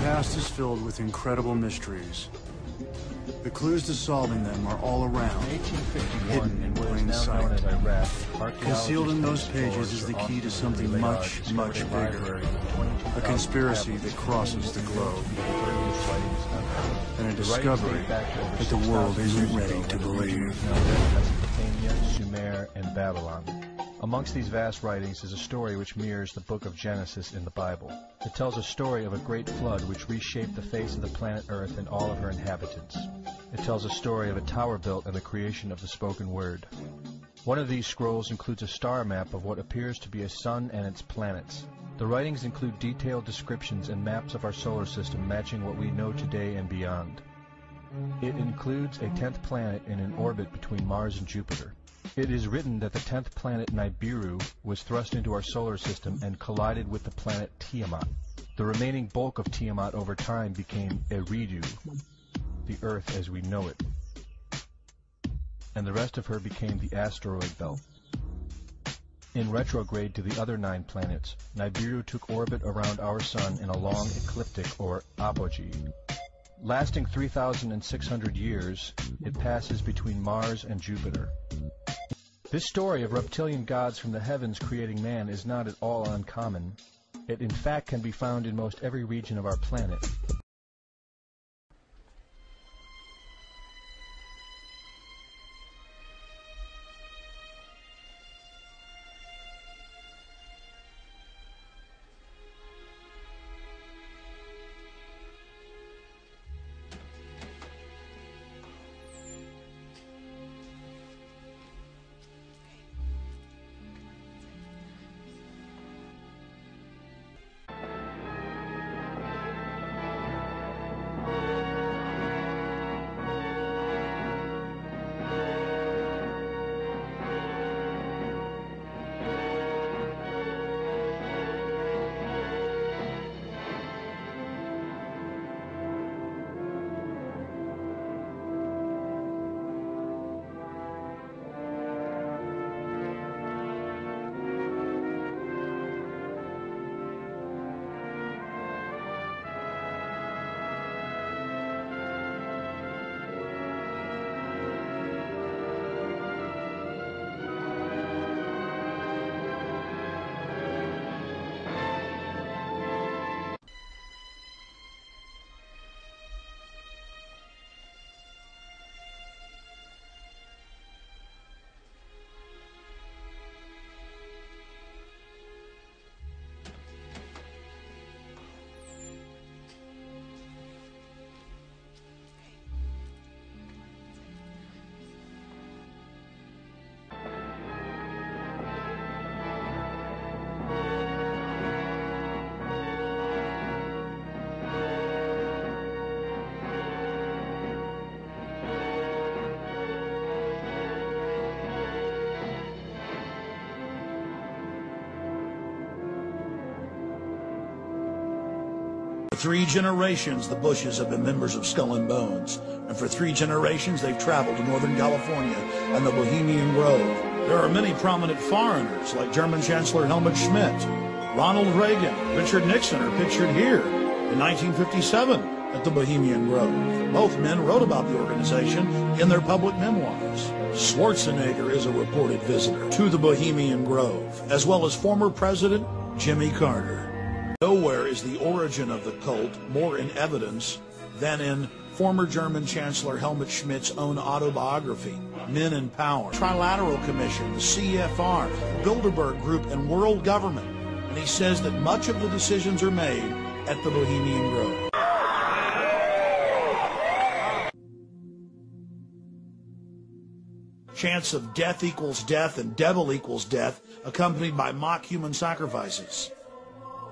past is filled with incredible mysteries. The clues to solving them are all around, hidden in plain sight. Concealed in those pages is the key to something much, much bigger. A conspiracy that crosses the globe. And a discovery that the world isn't ready to believe. Mesopotamia, Sumer, and Babylon. Amongst these vast writings is a story which mirrors the book of Genesis in the Bible. It tells a story of a great flood which reshaped the face of the planet Earth and all of her inhabitants. It tells a story of a tower built and the creation of the spoken word. One of these scrolls includes a star map of what appears to be a sun and its planets. The writings include detailed descriptions and maps of our solar system matching what we know today and beyond. It includes a 10th planet in an orbit between Mars and Jupiter. It is written that the 10th planet Nibiru was thrust into our solar system and collided with the planet Tiamat. The remaining bulk of Tiamat over time became Eridu, the Earth as we know it, and the rest of her became the asteroid belt. In retrograde to the other 9 planets, Nibiru took orbit around our Sun in a long ecliptic or apogee. Lasting 3,600 years, it passes between Mars and Jupiter. This story of reptilian gods from the heavens creating man is not at all uncommon. It in fact can be found in most every region of our planet. For 3 generations, the Bushes have been members of Skull and Bones, and for 3 generations, they've traveled to Northern California and the Bohemian Grove. There are many prominent foreigners, like German Chancellor Helmut Schmidt, Ronald Reagan, Richard Nixon are pictured here in 1957 at the Bohemian Grove. Both men wrote about the organization in their public memoirs. Schwarzenegger is a reported visitor to the Bohemian Grove, as well as former President Jimmy Carter. Nowhere is the origin of the cult more in evidence than in former German Chancellor Helmut Schmidt's own autobiography, Men in Power, Trilateral Commission, the CFR, Bilderberg Group, and World Government. And he says that much of the decisions are made at the Bohemian Grove. Chants of death equals death and devil equals death, accompanied by mock human sacrifices.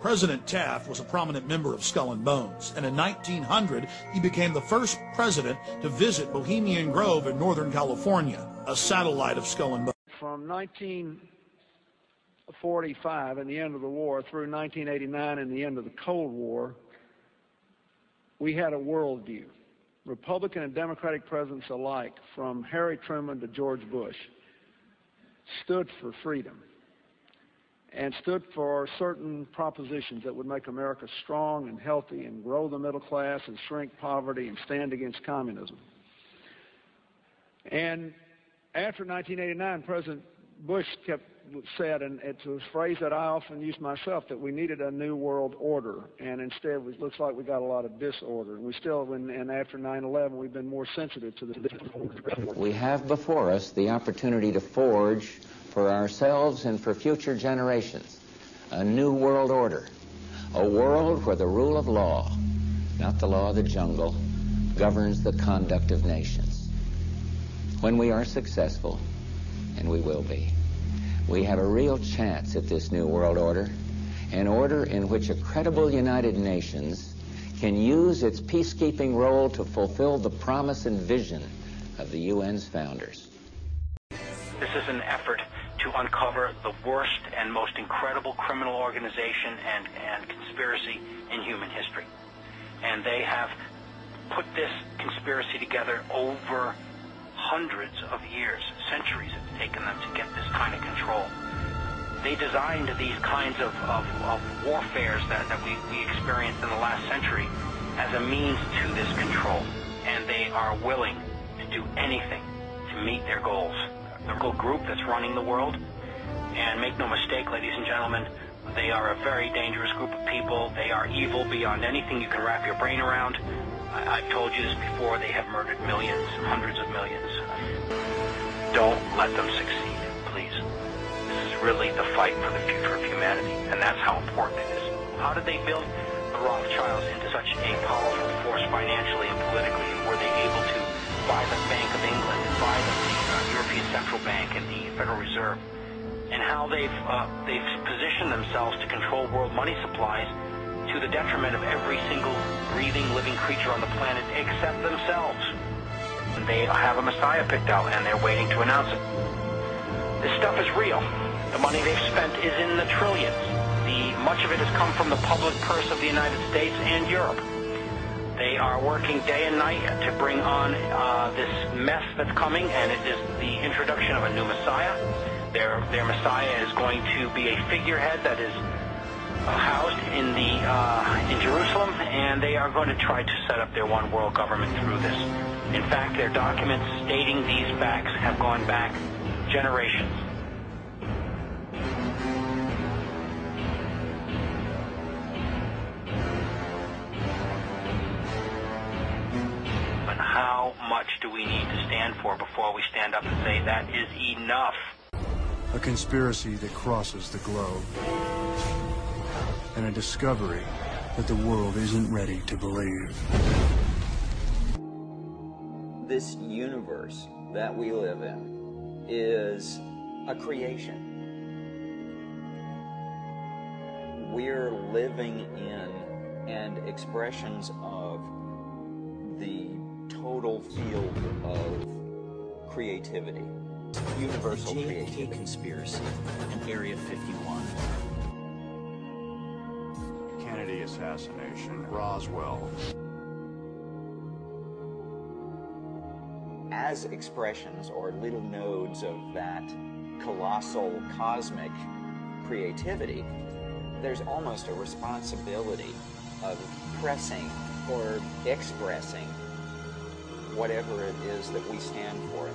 President Taft was a prominent member of Skull and Bones, and in 1900 he became the first president to visit Bohemian Grove in Northern California, a satellite of Skull and Bones. From 1945 and the end of the war through 1989 and the end of the Cold War, we had a worldview. Republican and Democratic presidents alike, from Harry Truman to George Bush, stood for freedom. and stood for certain propositions that would make America strong and healthy and grow the middle class and shrink poverty and stand against communism. And after 1989, President Bush said, and it's a phrase that I often use myself, that we needed a new world order, and instead it looks like we got a lot of disorder. And we still, and after 9/11, we've been more sensitive to the disorder. We have before us the opportunity to forge for ourselves and for future generations a new world order, a world where the rule of law, not the law of the jungle, governs the conduct of nations. When we are successful, and we will be, we have a real chance at this new world order, an order in which a credible United Nations can use its peacekeeping role to fulfill the promise and vision of the UN's founders. This is an effort to uncover the worst and most incredible criminal organization and conspiracy in human history. And they have put this conspiracy together over hundreds of years, centuries it's taken them to get this kind of control. They designed these kinds of warfares that we experienced in the last century as a means to this control. And they are willing to do anything to meet their goals. The local group that's running the world, and make no mistake, ladies and gentlemen, they are a very dangerous group of people. They are evil beyond anything you can wrap your brain around. I've told you this before, they have murdered millions, hundreds of millions. Don't let them succeed, please. This is really the fight for the future of humanity, and that's how important it is. How did they build the Rothschilds into such a powerful force financially and politically? And were they able to buy the Bank of England, and buy the European Central Bank and the Federal Reserve? And how they've positioned themselves to control world money supplies to the detriment of every single breathing, living creature on the planet except themselves. And they have a Messiah picked out, and they're waiting to announce it. This stuff is real. The money they've spent is in the trillions. Much of it has come from the public purse of the United States and Europe. They are working day and night to bring on this mess that's coming, and it is the introduction of a new Messiah. Their Messiah is going to be a figurehead that is housed in Jerusalem, and they are going to try to set up their one world government through this. In fact, their documents stating these facts have gone back generations. But how much do we need to stand for before we stand up and say that is enough? A conspiracy that crosses the globe. And a discovery that the world isn't ready to believe. This universe that we live in is a creation. We're living in and expressions of the total field of creativity. Universal creativity. Conspiracy in Area 51. Kennedy assassination, Roswell. As expressions or little nodes of that colossal cosmic creativity, there's almost a responsibility of pressing or expressing whatever it is that we stand for.